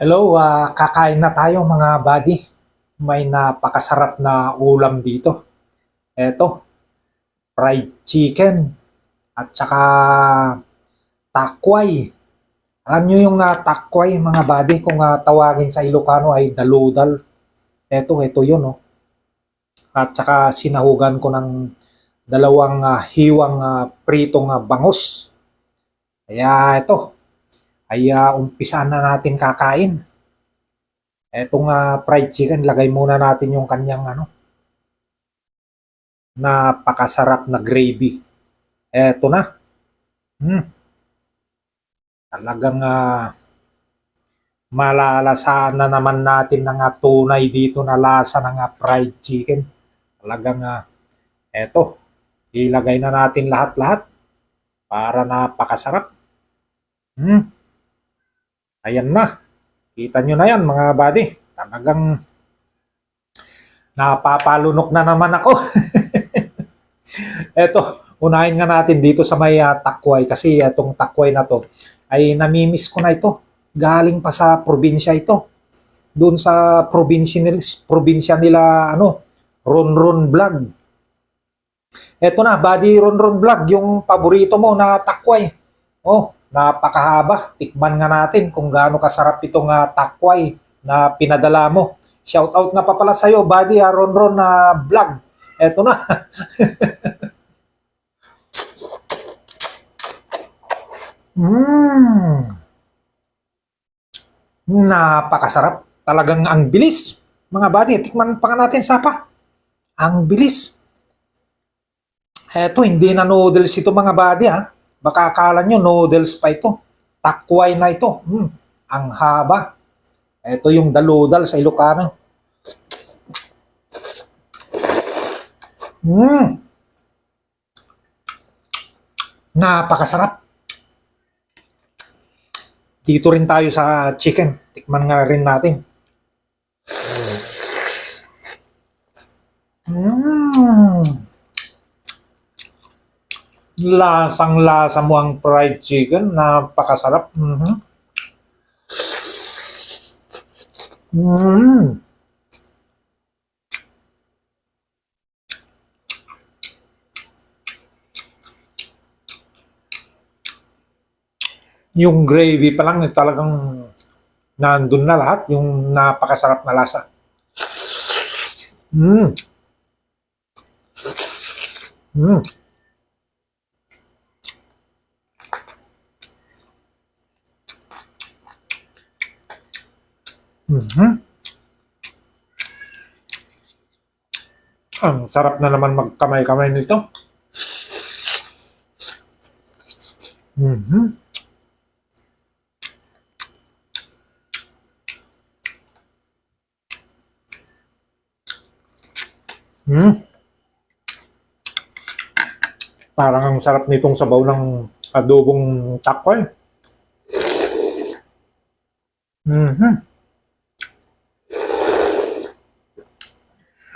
Hello, kakain na tayo mga buddy. May napakasarap na ulam dito. Eto, fried chicken at saka takway. Alam nyo yung takway mga buddy kung tawagin sa Ilocano ay daludal. Eto yun, oh. At saka sinahugan ko ng dalawang hiwang pritong bangus. Kaya ito, ay umpisaan na natin kakain. Etong fried chicken, lagay muna natin yung kanyang napakasarap na gravy. Eto na. Talagang malalasahan na naman natin ng tunay dito na lasa ng fried chicken. Talagang eto, ilagay na natin lahat-lahat para napakasarap. Ayan na. Kita nyo na yan mga buddy. Talagang napapalunok na naman ako. Eto, unahin nga natin dito sa may takway kasi itong takway na to ay namimiss ko na ito. Galing pa sa probinsya ito. Doon sa probinsya nila Ronron Vlog. Eto na, buddy Ronron Vlog, yung paborito mo na takway. Oh, napakahaba. Tikman nga natin kung gaano kasarap itong takway na pinadala mo. Shout out nga pa pala sa'yo, buddy Ronron na vlog. Eto na. Napakasarap. Talagang ang bilis. Mga buddy, tikman pa nga natin sapa. Ang bilis. Eto, hindi na noodles ito mga buddy ha. Baka akala nyo noodles pa ito. Takway na ito. Ang haba. Ito yung daludal sa Ilocano. Napakasarap. Dito rin tayo sa chicken. Tikman nga rin natin. Lasang-lasa mo ang fried chicken. Napakasarap. Yung gravy pa lang talagang nandun na lahat. Yung napakasarap na lasa. Ang sarap na naman magkamay-kamay nito. Parang ang sarap nitong sabaw ng adobong takway.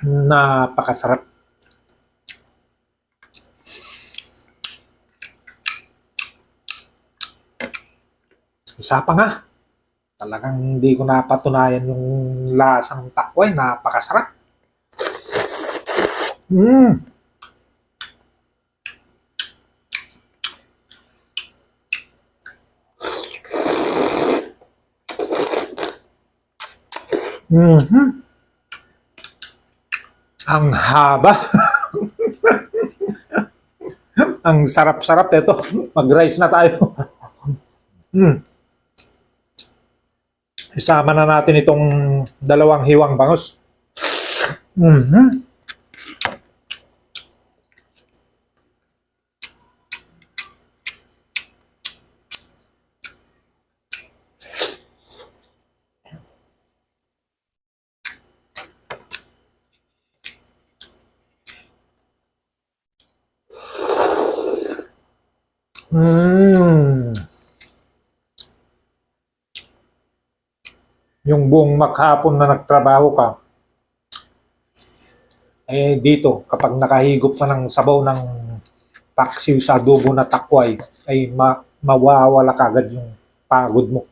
Napakasarap. Isa pa nga. Talagang hindi ko napatunayan yung lasa ng takway. Napakasarap. Ang haba. Ang sarap-sarap ito. Mag-rice na tayo. Isama na natin itong dalawang hiwang bangus. Yung buong maghapon na nagtrabaho ka, dito, kapag nakahigop ka ng sabaw ng paksiw sa adobo na takway, ay mawawala kagad yung pagod mo.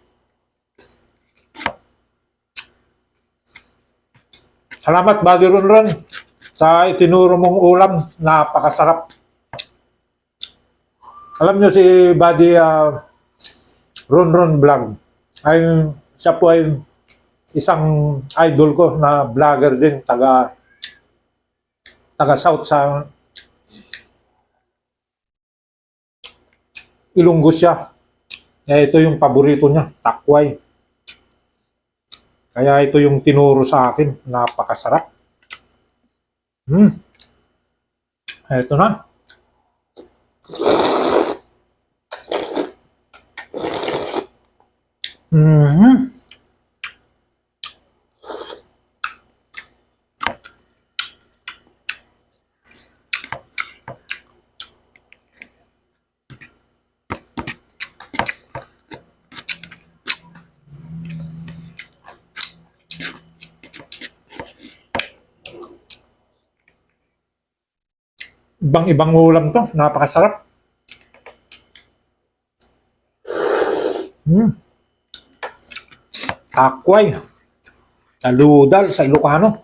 Salamat, Buddy Ronron, sa itinuro mong ulam. Napakasarap. Alam nyo si Buddy Ronron Vlog, ay siya po ay isang idol ko na vlogger din, taga South sa Ilonggo siya. Ito yung paborito niya, takway. Kaya ito yung tinuro sa akin, napakasarap. Ito na. Ibang-ibang ulam to, napakasarap. Takway. Taludal sa Ilocano.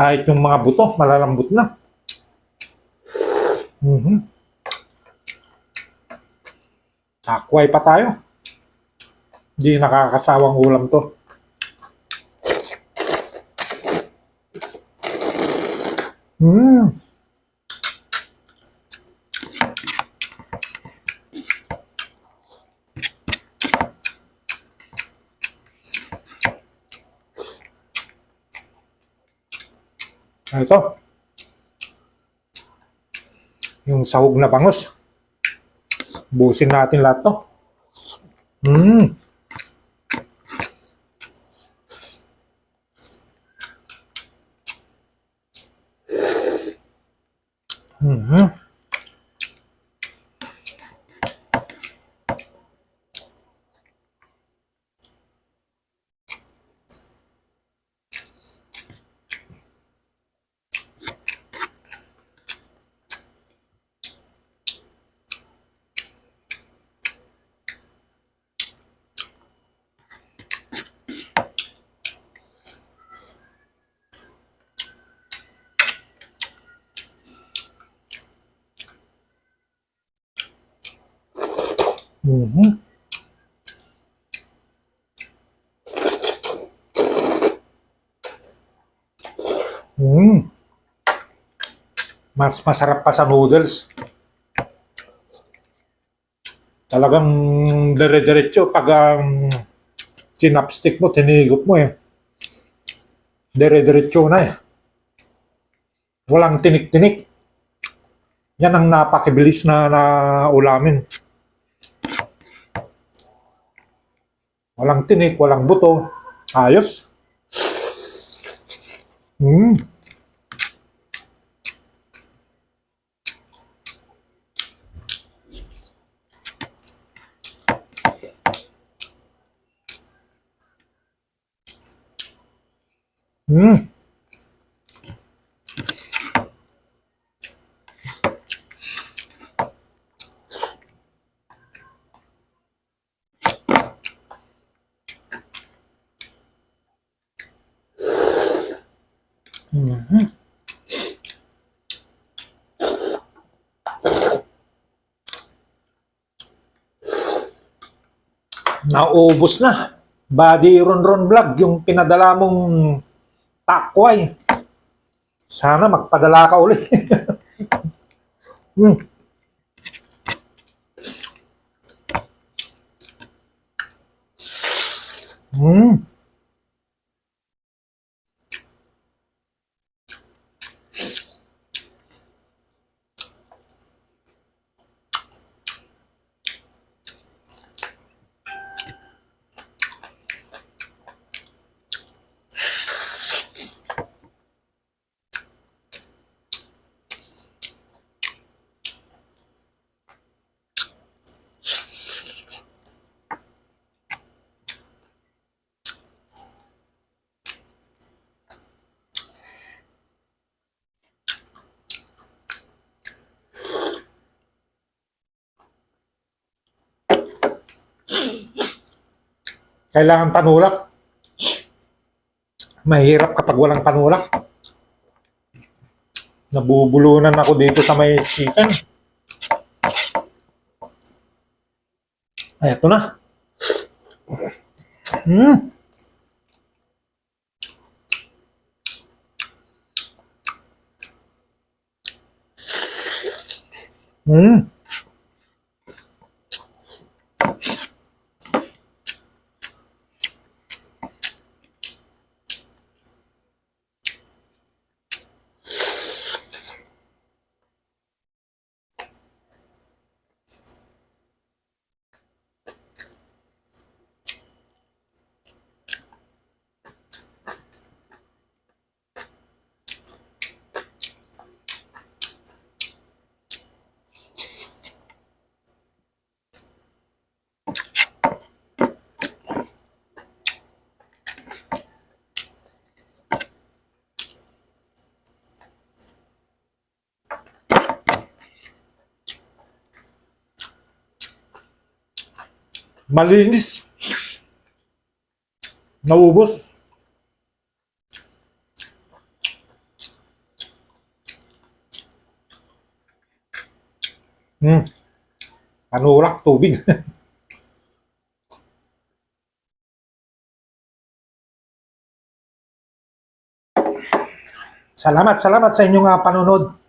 Kahit yung mga buto, malalambot na. Takway pa tayo. Hindi nakakasawang ulam to. Ito. Yung sahog na bangus. Busin natin lahat to. Mas masarap pa sa noodles. Talagang dire-diretso pag sinapstick mo, tinigop mo eh. Dire-diretso na eh. Walang tinik-tinik. Yan ang napakibilis na ulamin. Walang tinik, walang buto. Ayos. Naubos na. Body Ron Vlog, yung pinadala mong takway. Sana magpadala ka uli. mm. Mm. Kailangan panulak. Mahirap kapag walang panulak. Nabubulunan ako dito sa may chicken. Ay, ito na. Mm. Mm. Malinis. Naubos. Mm. Panulak, tubig. Salamat sa inyong panonood.